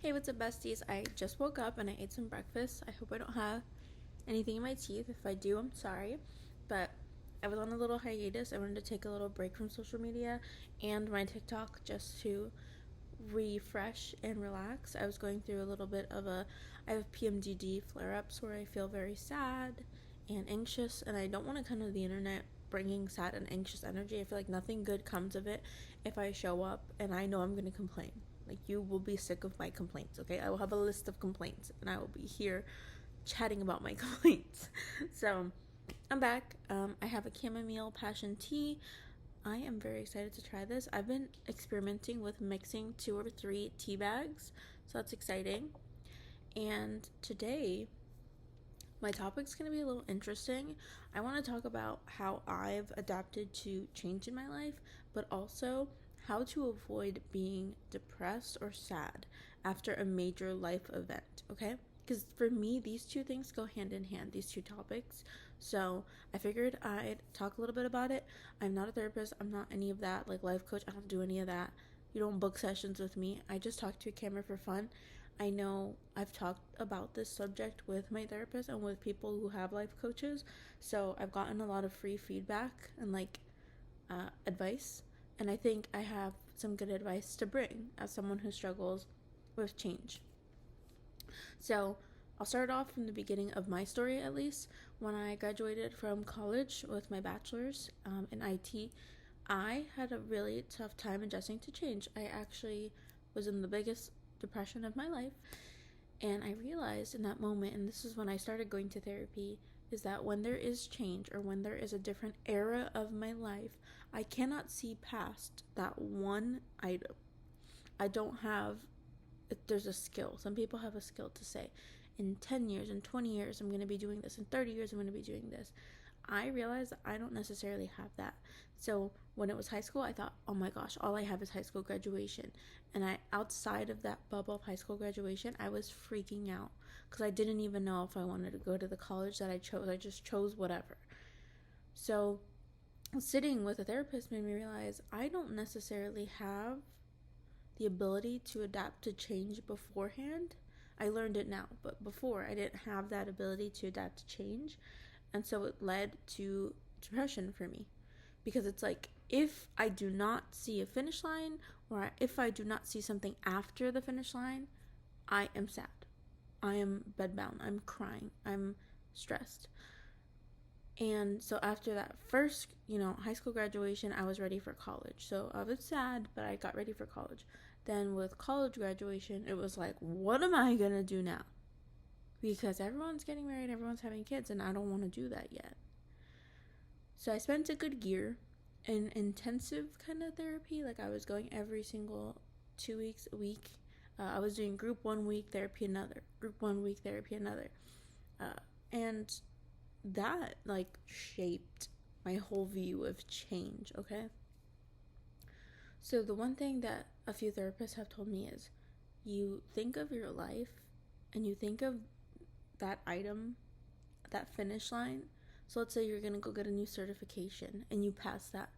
Hey, what's up, besties? I just woke up and I ate some breakfast. I hope I don't have anything in my teeth. If I do, I'm sorry. But I was on a little hiatus. I wanted to take a little break from social media and my TikTok just to refresh and relax. I was going through a little bit of I have PMDD flare-ups where I feel very sad and anxious, and I don't want to come to the internet bringing sad and anxious energy. I feel like nothing good comes of it if I show up and I know I'm going to complain. Like, you will be sick of my complaints, okay? I will have a list of complaints and I will be here chatting about my complaints. So I'm back. I have a chamomile passion tea. I am very excited to try this. I've been experimenting with mixing 2 or 3 tea bags, so that's exciting. And today, my topic's going to be a little interesting. I want to talk about how I've adapted to change in my life, but also how to avoid being depressed or sad after a major life event, okay? Because for me, these two things go hand in hand, these two topics. So I figured I'd talk a little bit about it. I'm not a therapist. I'm not any of that, like life coach. I don't do any of that. You don't book sessions with me. I just talk to a camera for fun. I know I've talked about this subject with my therapist and with people who have life coaches. So I've gotten a lot of free feedback and advice. And I think I have some good advice to bring as someone who struggles with change. So I'll start off from the beginning of my story, at least. When I graduated from college with my bachelor's in IT, I had a really tough time adjusting to change. I actually was in the biggest depression of my life. And I realized in that moment, and this is when I started going to therapy, is that when there is change or when there is a different era of my life, I cannot see past that one item. I don't have, there's a skill. Some people have a skill to say, in 10 years, in 20 years, I'm going to be doing this. In 30 years, I'm going to be doing this. I realized that I don't necessarily have that. So when it was high school, I thought, oh my gosh, all I have is high school graduation. And outside of that bubble of high school graduation, I was freaking out because I didn't even know if I wanted to go to the college that I chose. I just chose whatever. So sitting with a therapist made me realize I don't necessarily have the ability to adapt to change beforehand. I learned it now, but before I didn't have that ability to adapt to change. And so it led to depression for me, because it's like, if I do not see a finish line, or if I do not see something after the finish line, I am sad. I am bedbound. I'm crying. I'm stressed. And so after that first, high school graduation, I was ready for college. So I was sad, but I got ready for college. Then with college graduation, it was like, what am I going to do now? Because everyone's getting married, everyone's having kids, and I don't want to do that yet. So I spent a good year in intensive kind of therapy. Like, I was going every single 2 weeks, a week. I was doing group 1 week, therapy another. Group 1 week, therapy another. And that, shaped my whole view of change, okay? So the one thing that a few therapists have told me is, you think of your life and you think of that item, that finish line. So let's say you're going to go get a new certification and you pass that.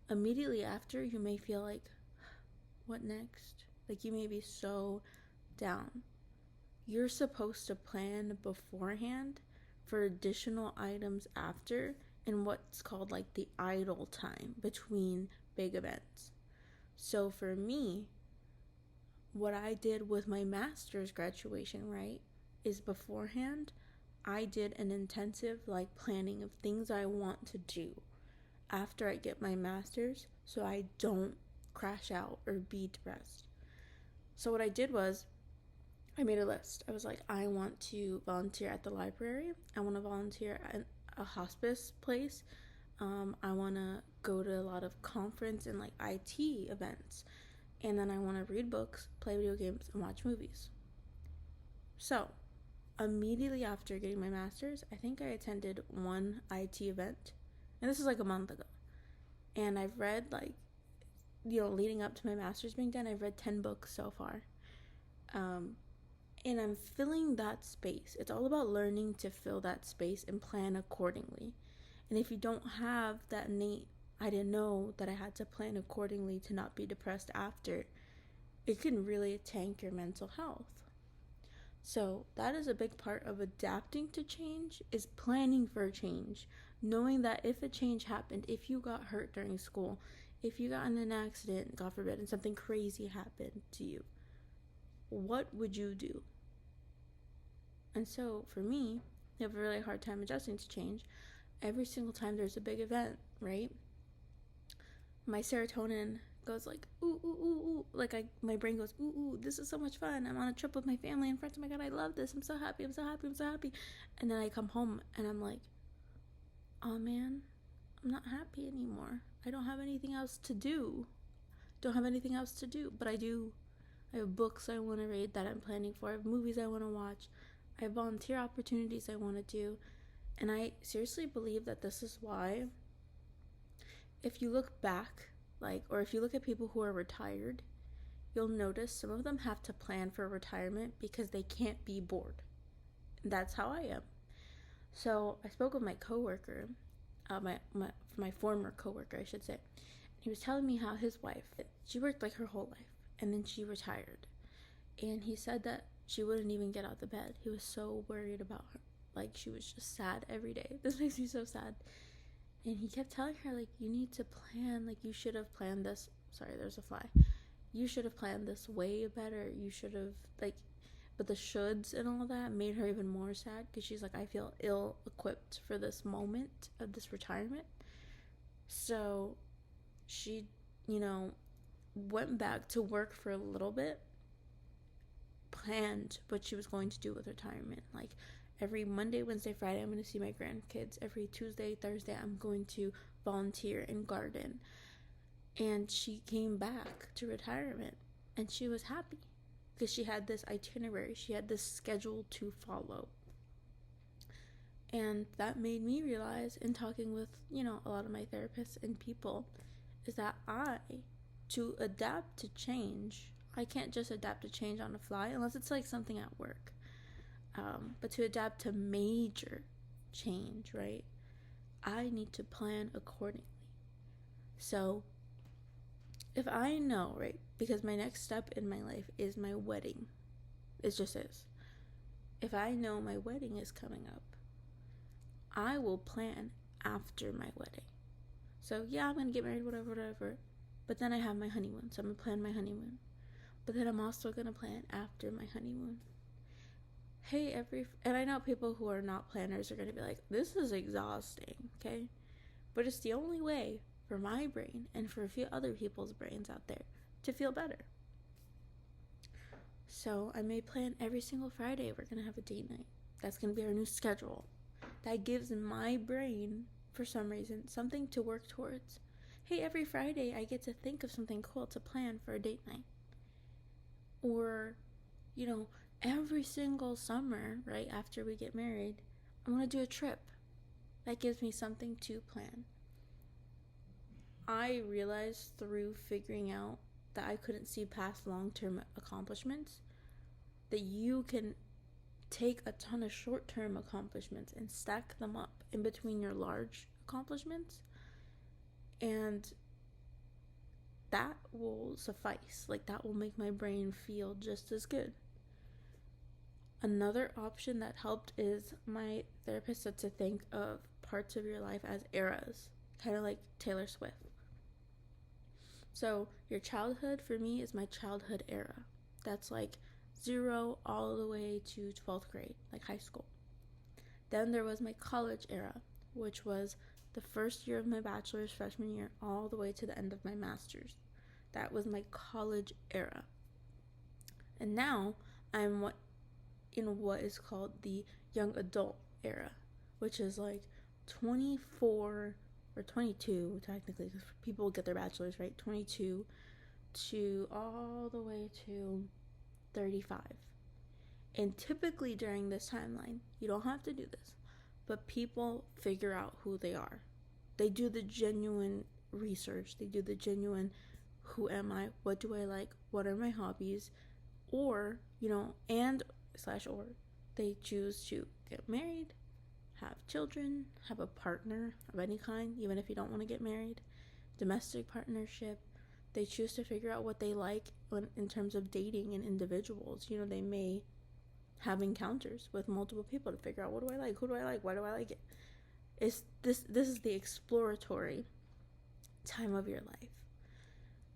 Immediately after, you may feel like, what next? Like, you may be so down. You're supposed to plan beforehand for additional items after in what's called the idle time between big events. So for me, what I did with my master's graduation, right, is beforehand, I did an intensive planning of things I want to do after I get my master's, so I don't crash out or be depressed. So what I did was, I made a list. I was like, I want to volunteer at the library. I want to volunteer at a hospice place. I want to go to a lot of conference and IT events. And then I want to read books, play video games, and watch movies. So immediately after getting my master's, I think I attended one IT event. And this is a month ago. And I've read leading up to my master's being done, I've read 10 books so far. And I'm filling that space. It's all about learning to fill that space and plan accordingly. And if you don't have that innate, I didn't know that I had to plan accordingly to not be depressed after, it can really tank your mental health. So that is a big part of adapting to change, is planning for change. Knowing that if a change happened, if you got hurt during school, if you got in an accident, God forbid, and something crazy happened to you, what would you do? And so for me, I have a really hard time adjusting to change. Every single time there's a big event, right? My serotonin goes like, ooh, ooh, ooh, ooh. Like my brain goes, ooh, ooh, this is so much fun. I'm on a trip with my family and friends. Oh my God, I love this. I'm so happy. I'm so happy. I'm so happy. And then I come home and I'm like, oh man, I'm not happy anymore. I don't have anything else to do. But I do. I have books I want to read that I'm planning for. I have movies I want to watch. I have volunteer opportunities I want to do. And I seriously believe that this is why, if you look back, or if you look at people who are retired, you'll notice some of them have to plan for retirement because they can't be bored. And that's how I am. So I spoke with my coworker, my former coworker, I should say. He was telling me how his wife, she worked like her whole life, and then she retired. And he said that she wouldn't even get out of bed. He was so worried about her. Like, she was just sad every day. This makes me so sad. And he kept telling her, like, you need to plan. Like, you should have planned this. Sorry, there's a fly. You should have planned this way better. You should have, but the shoulds and all that made her even more sad, because she's like, I feel ill-equipped for this moment of this retirement. So she, went back to work for a little bit, planned what she was going to do with retirement. Like, every Monday, Wednesday, Friday, I'm going to see my grandkids. Every Tuesday, Thursday, I'm going to volunteer and garden. And she came back to retirement, and she was happy because she had this itinerary. She had this schedule to follow. And that made me realize, in talking with, a lot of my therapists and people, is that to adapt to change, I can't just adapt to change on the fly unless it's like something at work. But to adapt to major change, right, I need to plan accordingly. So if I know, right, because my next step in my life is my wedding. It just is. If I know my wedding is coming up, I will plan after my wedding. So yeah, I'm going to get married, whatever. But then I have my honeymoon, so I'm going to plan my honeymoon. But then I'm also going to plan after my honeymoon. And I know people who are not planners are going to be like, this is exhausting, okay? But it's the only way for my brain and for a few other people's brains out there to feel better. So I may plan every single Friday we're going to have a date night. That's going to be our new schedule. That gives my brain, for some reason, something to work towards. Hey, every Friday I get to think of something cool to plan for a date night. Or, every single summer, right after we get married, I'm going to do a trip. That gives me something to plan. I realized through figuring out that I couldn't see past long-term accomplishments, that you can take a ton of short-term accomplishments and stack them up in between your large accomplishments, and that will suffice. Like, that will make my brain feel just as good. Another option that helped is my therapist said to think of parts of your life as eras, kind of like Taylor Swift. So your childhood, for me, is my childhood era. That's like 0 all the way to 12th grade, like high school. Then there was my college era, which was the first year of my bachelor's, freshman year, all the way to the end of my master's. That was my college era. And now I'm in what is called the young adult era, which is like 24 or 22, technically, because people get their bachelor's, right? 22 to all the way to 35. And typically during this timeline, you don't have to do this, but people figure out who they are. They do the genuine research. They do the genuine, who am I? What do I like? What are my hobbies? Or, or they choose to get married, have children, have a partner of any kind, even if you don't want to get married, domestic partnership, They choose to figure out what they like in terms of dating and individuals. You know, they may have encounters with multiple people to figure out, what do I like, who do I like, why do I like it. This is the exploratory time of your life.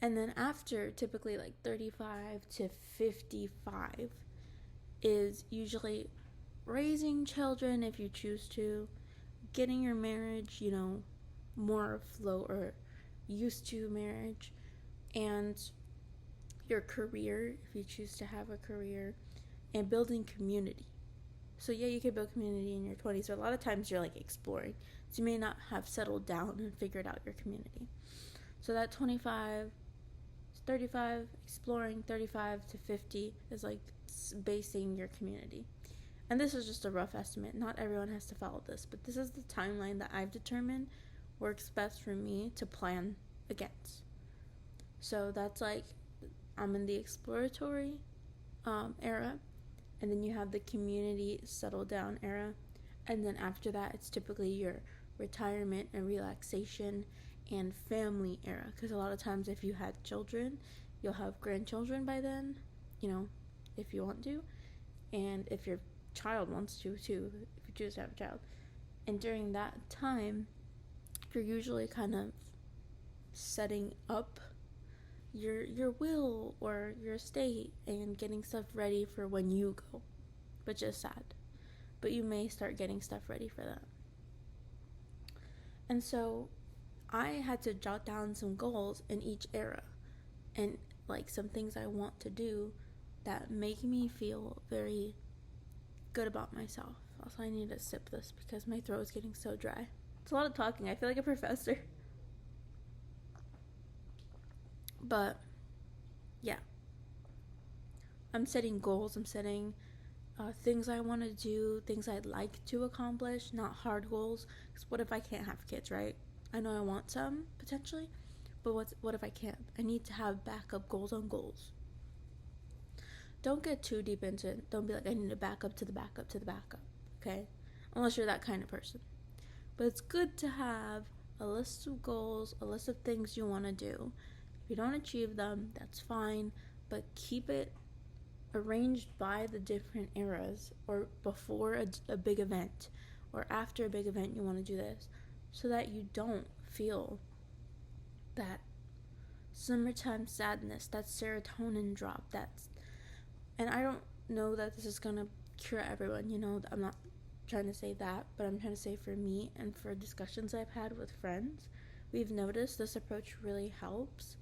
And then after typically like 35 to 55 is usually raising children if you choose to, getting your marriage, you know, more afloat or used to marriage, and your career if you choose to have a career, and building community. So yeah, you can build community in your 20s, but a lot of times you're like exploring. So you may not have settled down and figured out your community. So that 25, 35, exploring, 35 to 50 is like basing your community. And this is just a rough estimate. Not everyone has to follow this, but this is the timeline that I've determined works best for me to plan against. So that's like, I'm in the exploratory era, and then you have the community settle down era, and then after that it's typically your retirement and relaxation and family era, because a lot of times if you had children, you'll have grandchildren by then, you know, if you want to, and if your child wants to too, if you choose to have a child. And during that time, you're usually kind of setting up your will or your estate and getting stuff ready for when you go, which is sad, but you may start getting stuff ready for that. And so I had to jot down some goals in each era, and like some things I want to do that make me feel very good about myself. Also, I need to sip this because my throat is getting so dry. It's a lot of talking. I feel like a professor. But yeah, I'm setting goals. I'm setting things I want to do, things I'd like to accomplish, not hard goals. Because what if I can't have kids, right? I know I want some potentially, but what if I can't? I need to have backup goals on goals. Don't get too deep into it. Don't be like, I need to back up to the backup to the backup, okay? Unless you're that kind of person. But it's good to have a list of goals, a list of things you want to do. If you don't achieve them, that's fine, but keep it arranged by the different eras, or before a big event, or after a big event you want to do this, so that you don't feel that summertime sadness, that serotonin drop, and I don't know that this is gonna cure everyone, you know, I'm not trying to say that, but I'm trying to say for me and for discussions I've had with friends, we've noticed this approach really helps.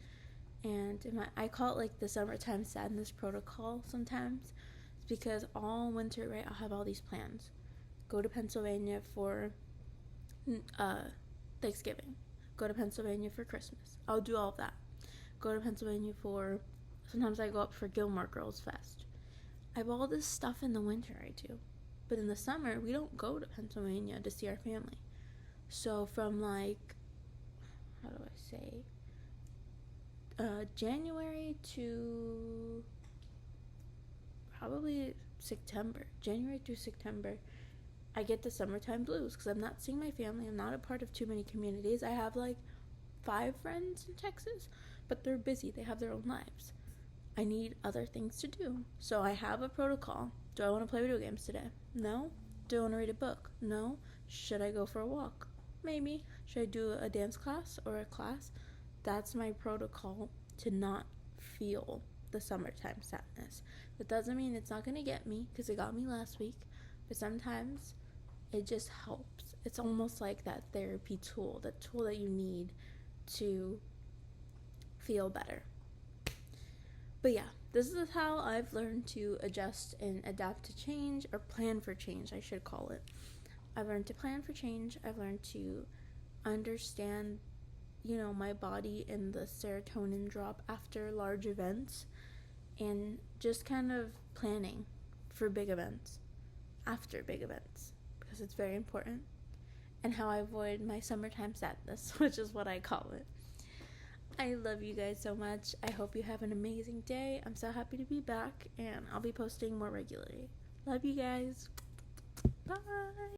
And I call it like the summertime sadness protocol sometimes. It's because all winter, right, I'll have all these plans. Go to Pennsylvania for Thanksgiving. Go to Pennsylvania for Christmas. I'll do all of that. Go to Pennsylvania sometimes I go up for Gilmore Girls Fest. I have all this stuff in the winter I do. But in the summer, we don't go to Pennsylvania to see our family. So from like, how do I say, January to probably September, January through September, I get the summertime blues because I'm not seeing my family. I'm not a part of too many communities. I have like 5 friends in Texas, but they're busy. They have their own lives. I need other things to do. So I have a protocol. Do I want to play video games today? No. Do I want to read a book? No. Should I go for a walk? Maybe. Should I do a dance class or a class? That's my protocol to not feel the summertime sadness. That doesn't mean it's not going to get me, because it got me last week, but sometimes it just helps. It's almost like that therapy tool, that tool that you need to feel better. But yeah, this is how I've learned to adjust and adapt to change, or plan for change, I should call it. I've learned to plan for change. I've learned to understand, you know, my body and the serotonin drop after large events, and just kind of planning for big events, after big events, because it's very important, and how I avoid my summertime sadness, which is what I call it. I love you guys so much. I hope you have an amazing day. I'm so happy to be back, and I'll be posting more regularly. Love you guys. Bye.